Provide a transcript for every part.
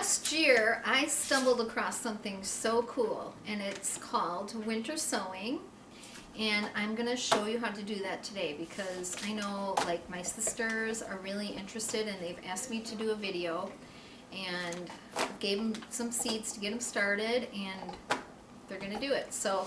last year I stumbled across something so cool, and it's called Winter Sowing, and I'm gonna show you how to do that today because I know like my sisters are really interested and they've asked me to do a video, and gave them some seeds to get them started, and they're gonna do it. So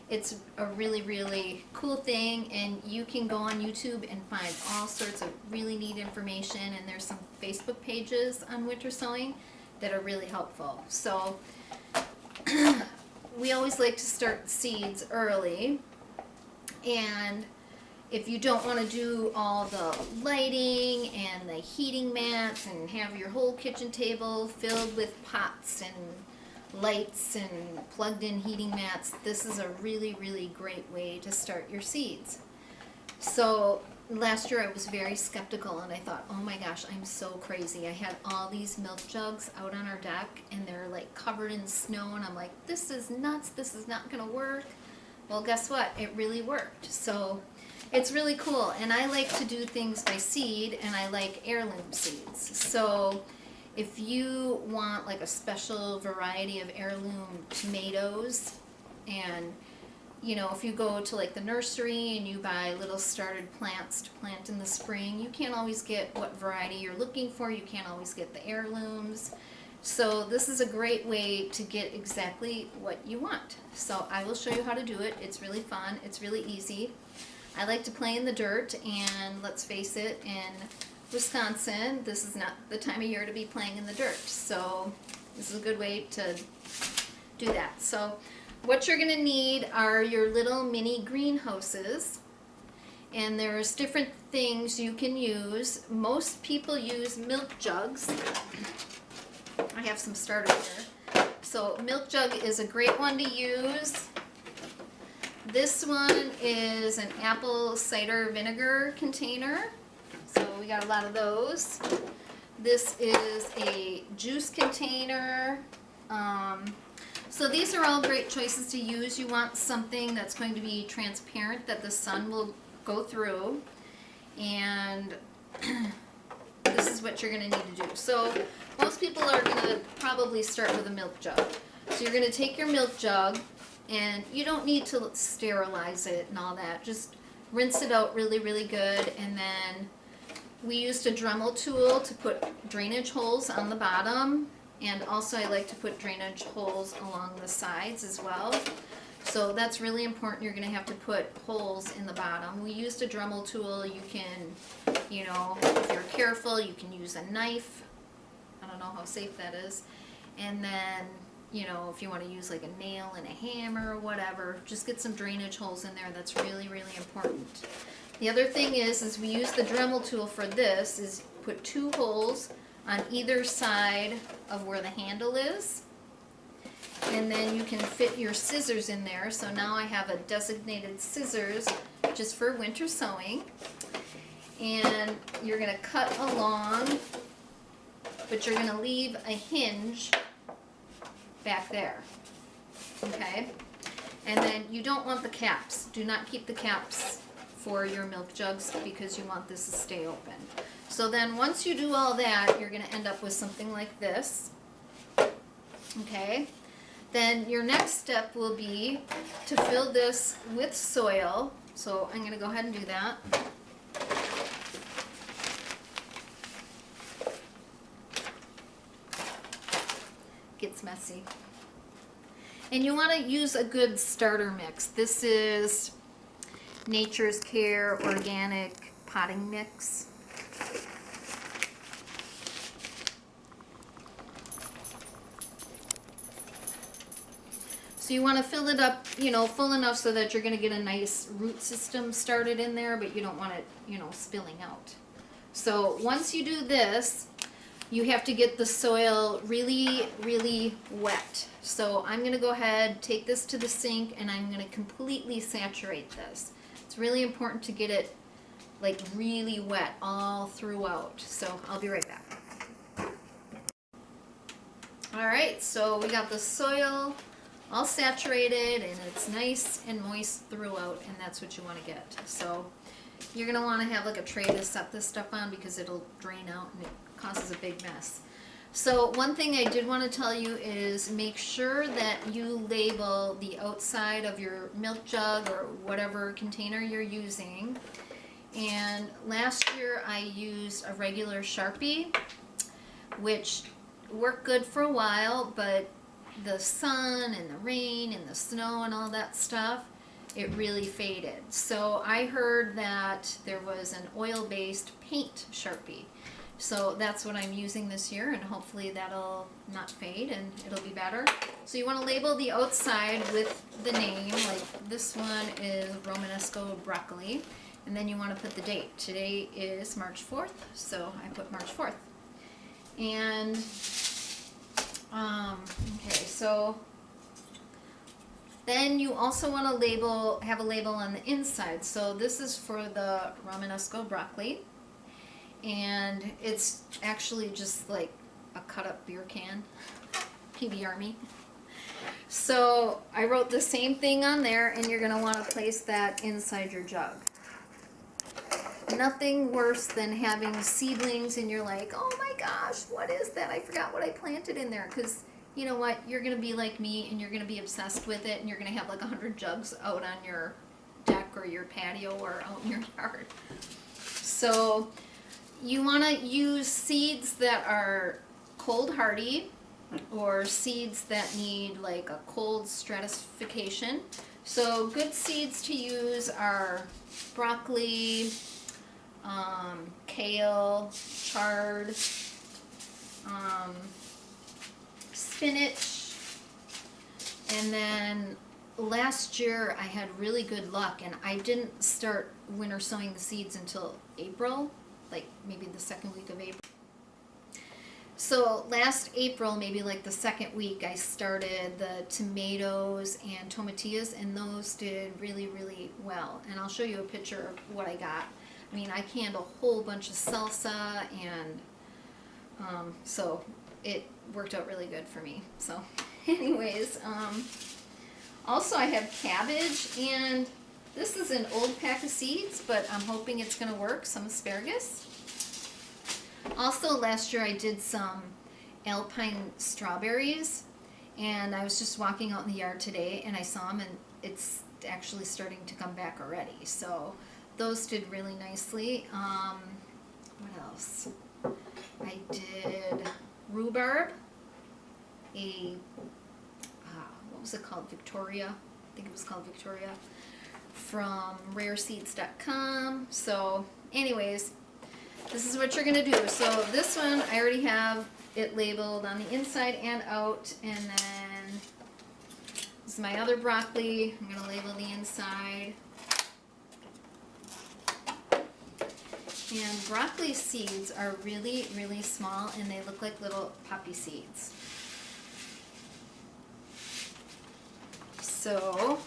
it's a really cool thing, and you can go on YouTube and find all sorts of really neat information, and there's some Facebook pages on winter sowing that are really helpful. So we always like to start seeds early, and if you don't want to do all the lighting and the heating mats and have your whole kitchen table filled with pots and lights and plugged in heating mats, this is a really great way to start your seeds. So last year I was very skeptical, and I thought, oh my gosh, I'm so crazy. I had all these milk jugs out on our deck and they're like covered in snow, and I'm like, this is nuts, this is not gonna work. Well, guess what? It really worked. So it's really cool, and I like to do things by seed, and I like heirloom seeds. So if you want like a special variety of heirloom tomatoes, and you know, if you go to like the nursery and you buy little started plants to plant in the spring, you can't always get what variety you're looking for. You can't always get the heirlooms. So this is a great way to get exactly what you want. So I will show you how to do it. It's really fun. It's really easy. I like to play in the dirt, and let's face it, in Wisconsin, this is not the time of year to be playing in the dirt. So this is a good way to do that. So what you're going to need are your little mini greenhouses, and there's different things you can use. Most people use milk jugs. I have some starters here. So milk jug is a great one to use. This one is an apple cider vinegar container. So we got a lot of those. This is a juice container. So these are all great choices to use. You want something that's going to be transparent, that the sun will go through, and this is what you're going to need to do. So most people are going to probably start with a milk jug. So you're going to take your milk jug, and you don't need to sterilize it and all that. Just rinse it out really good, and then we used a Dremel tool to put drainage holes on the bottom, and also I like to put drainage holes along the sides as well. So that's really important. You're going to have to put holes in the bottom. We used a Dremel tool. You can, you know, if you're careful, you can use a knife. I don't know how safe that is. And then, you know, if you want to use like a nail and a hammer or whatever, just get some drainage holes in there. That's really important. The other thing is we use the Dremel tool for this, is put 2 holes on either side of where the handle is, and then you can fit your scissors in there. So now I have a designated scissors just for winter sowing, and you're going to cut along, but you're going to leave a hinge back there, okay? And then you don't want the caps. Do not keep the caps for your milk jugs because you want this to stay open. So then once you do all that, you're going to end up with something like this, okay? Then your next step will be to fill this with soil. So I'm going to go ahead and do that. Gets messy. And you want to use a good starter mix. This is Nature's Care organic potting mix. So you want to fill it up, you know, full enough so that you're going to get a nice root system started in there, but you don't want it, you know, spilling out. So once you do this, you have to get the soil really wet. So I'm going to go ahead, take this to the sink, and I'm going to completely saturate this. It's really important to get it like really wet all throughout. So I'll be right back. Alright, so we got the soil all saturated, and it's nice and moist throughout, and that's what you want to get. So you're going to want to have like a tray to set this stuff on because it'll drain out and it causes a big mess. So one thing I did want to tell you is make sure that you label the outside of your milk jug or whatever container you're using. And last year I used a regular Sharpie, which worked good for a while, but the sun and the rain and the snow and all that stuff, it really faded. So I heard that there was an oil-based paint Sharpie. So that's what I'm using this year, and hopefully that'll not fade and it'll be better. So you want to label the outside with the name, like this one is Romanesco broccoli, and then you want to put the date. Today is March 4th, so I put March 4th. And, okay, so then you also want to have a label on the inside. So this is for the Romanesco broccoli. And it's actually just like a cut up beer can, PB Army. So I wrote the same thing on there, and you're gonna wanna place that inside your jug. Nothing worse than having seedlings and you're like, oh my gosh, what is that? I forgot what I planted in there. Because you know what, you're gonna be like me and you're gonna be obsessed with it, and you're gonna have like 100 jugs out on your deck or your patio or out in your yard. So you want to use seeds that are cold hardy or seeds that need like a cold stratification. So good seeds to use are broccoli, kale, chard, spinach, and then last year I had really good luck, and I didn't start winter sowing the seeds until April, like maybe the second week of April. So last April, maybe like the second week, I started the tomatoes and tomatillas, and those did really, really well. And I'll show you a picture of what I got. I mean, I canned a whole bunch of salsa, and so it worked out really good for me. So anyways, also I have cabbage, and this is an old pack of seeds, but I'm hoping it's going to work. Some asparagus. Also last year I did some alpine strawberries, and I was just walking out in the yard today and I saw them, and it's actually starting to come back already. So those did really nicely. What else? I did rhubarb, what was it called? Victoria. I think it was called Victoria, from rareseeds.com. So anyways, this is what you're going to do. So this one, I already have it labeled on the inside and out. And then this is my other broccoli. I'm going to label the inside. And broccoli seeds are really, really small, and they look like little poppy seeds. So,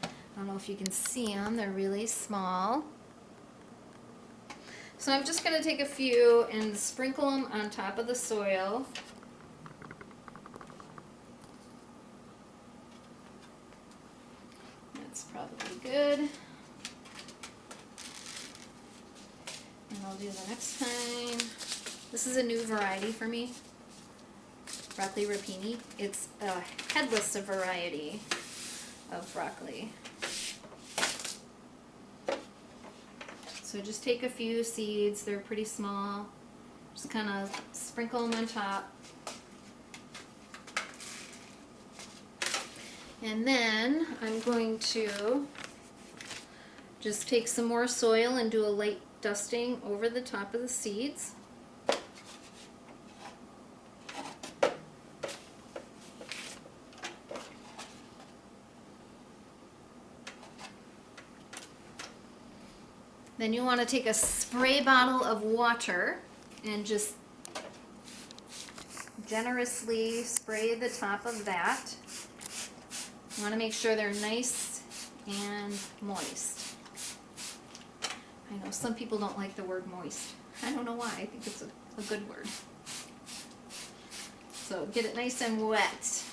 I don't know if you can see them. They're really small. So I'm just going to take a few and sprinkle them on top of the soil. That's probably good. And I'll do the next time. This is a new variety for me. Broccoli rapini. It's a headless variety of broccoli. So just take a few seeds, they're pretty small, just kind of sprinkle them on top. And then I'm going to just take some more soil and do a light dusting over the top of the seeds. Then you want to take a spray bottle of water and just generously spray the top of that. You want to make sure they're nice and moist. I know some people don't like the word moist. I don't know why. I think it's a good word. So get it nice and wet.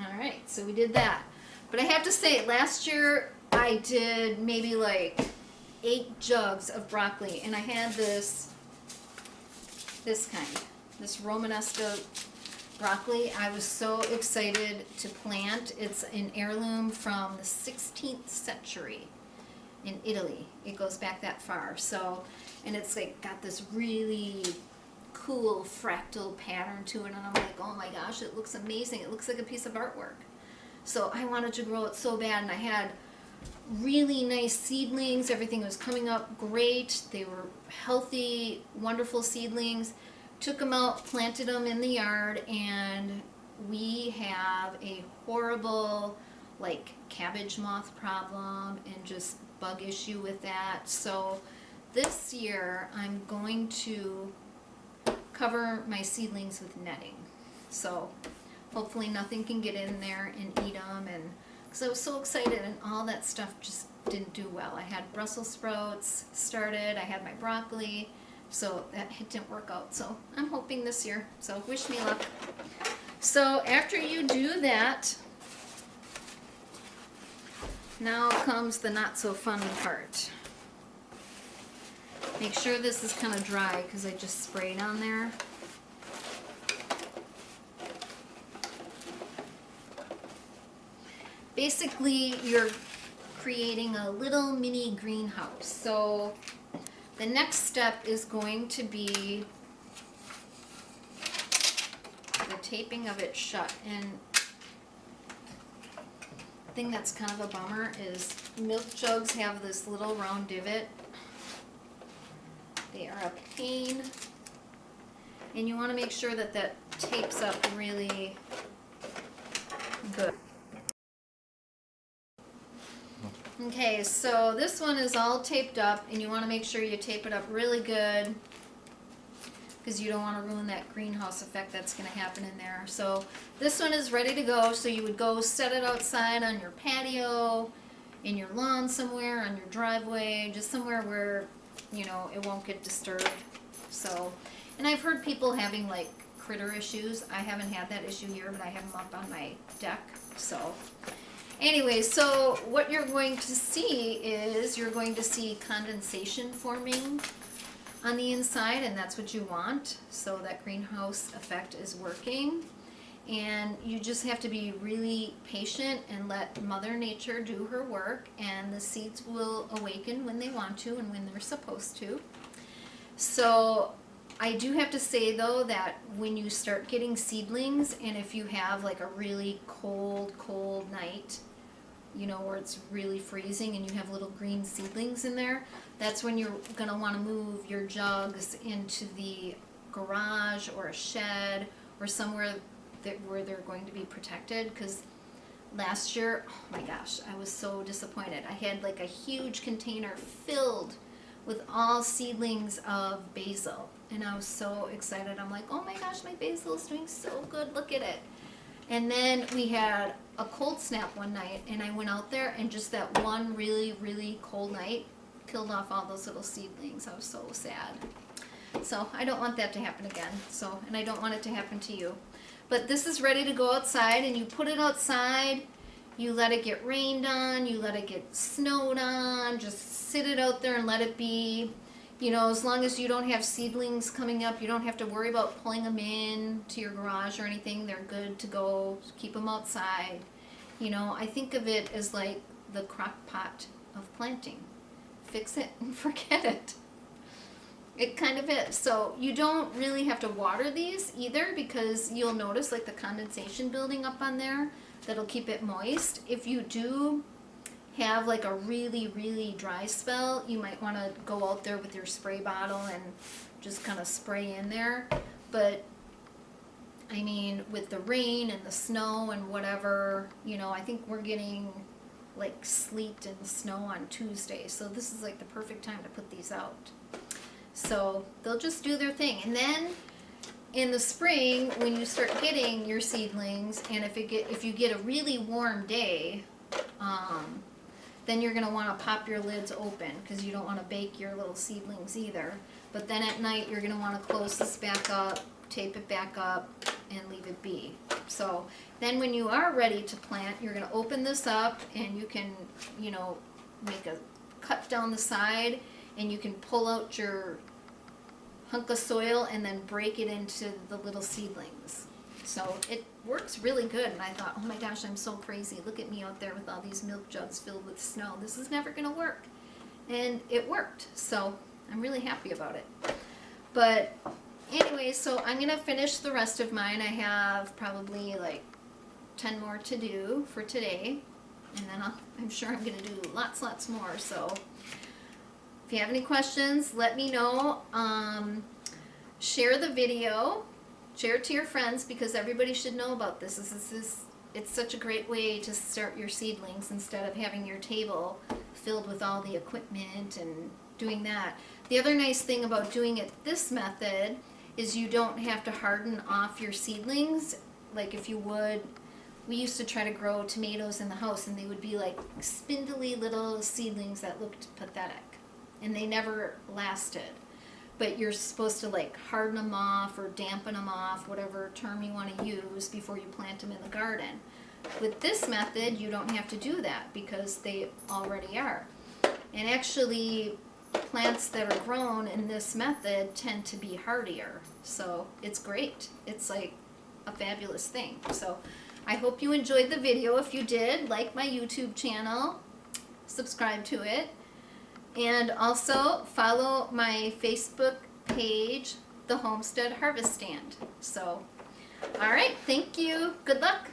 Alright, so we did that. But I have to say, last year I did maybe like 8 jugs of broccoli, and I had this this kind, this Romanesco broccoli. I was so excited to plant. It's an heirloom from the 16th century in Italy. It goes back that far. So, and it's like got this really cool fractal pattern to it, and I'm like, oh my gosh, it looks amazing. It looks like a piece of artwork. So I wanted to grow it so bad, and I had really nice seedlings. Everything was coming up great. They were healthy, wonderful seedlings. Took them out, planted them in the yard, and we have a horrible like cabbage moth problem and just bug issue with that. So this year I'm going to cover my seedlings with netting. So hopefully nothing can get in there and eat them, and because I was so excited and all that stuff just didn't do well. I had Brussels sprouts started, I had my broccoli, so that it didn't work out. So I'm hoping this year, so wish me luck. So after you do that, now comes the not so fun part. Make sure this is kind of dry because I just sprayed on there. Basically, you're creating a little mini greenhouse. So the next step is going to be the taping of it shut. And the thing that's kind of a bummer is milk jugs have this little round divot. They are a pain, and you want to make sure that that tapes up really good. Okay, so this one is all taped up, and you want to make sure you tape it up really good because you don't want to ruin that greenhouse effect that's going to happen in there. So this one is ready to go, so you would go set it outside on your patio, in your lawn somewhere, on your driveway, just somewhere where, you know, it won't get disturbed. So, and I've heard people having like critter issues. I haven't had that issue here, but I have them up on my deck. So anyway, so what you're going to see is you're going to see condensation forming on the inside, and that's what you want. So that greenhouse effect is working. And you just have to be really patient and let Mother Nature do her work, and the seeds will awaken when they want to and when they're supposed to. So I do have to say though that when you start getting seedlings, and if you have like a really cold night, you know, where it's really freezing and you have little green seedlings in there, that's when you're going to want to move your jugs into the garage or a shed or somewhere where they're going to be protected. Because last year, oh my gosh, I was so disappointed. I had like a huge container filled with all seedlings of basil, and I was so excited. I'm like, oh my gosh, my basil is doing so good, look at it. And then we had a cold snap one night, and I went out there, and just that one really cold night killed off all those little seedlings. I was so sad. So I don't want that to happen again. So, and I don't want it to happen to you. But this is ready to go outside, and you put it outside, you let it get rained on, you let it get snowed on, just sit it out there and let it be. You know, as long as you don't have seedlings coming up, you don't have to worry about pulling them in to your garage or anything. They're good to go. Keep them outside. You know, I think of it as like the crock pot of planting. Fix it and forget it. It kind of is. So you don't really have to water these either, because you'll notice like the condensation building up on there. That'll keep it moist. If you do have like a really dry spell, you might want to go out there with your spray bottle and just kind of spray in there. But I mean, with the rain and the snow and whatever, you know, I think we're getting like sleet and snow on Tuesday, so this is like the perfect time to put these out. So they'll just do their thing. And then in the spring, when you start getting your seedlings, and if you get a really warm day, then you're going to want to pop your lids open, because you don't want to bake your little seedlings either. But then at night, you're going to want to close this back up, tape it back up, and leave it be. So then when you are ready to plant, you're going to open this up, and you can, you know, make a cut down the side, and you can pull out your hunk of soil and then break it into the little seedlings. So it works really good, and I thought, oh my gosh, I'm so crazy. Look at me out there with all these milk jugs filled with snow. This is never going to work. And it worked, so I'm really happy about it. But anyway, so I'm going to finish the rest of mine. I have probably like 10 more to do for today, and then I'm sure I'm going to do lots more. So if you have any questions, let me know. Share the video. Share it to your friends, because everybody should know about this. It's such a great way to start your seedlings instead of having your table filled with all the equipment and doing that. The other nice thing about doing it this method is you don't have to harden off your seedlings like if you would. We used to try to grow tomatoes in the house, and they would be like spindly little seedlings that looked pathetic, and they never lasted. But you're supposed to like harden them off or dampen them off, whatever term you want to use, before you plant them in the garden. With this method, you don't have to do that because they already are. And actually, plants that are grown in this method tend to be hardier. So it's great. It's like a fabulous thing. So I hope you enjoyed the video. If you did, like my YouTube channel, subscribe to it. And also follow my Facebook page, The Homestead Harvest Stand. So, all right, thank you. Good luck.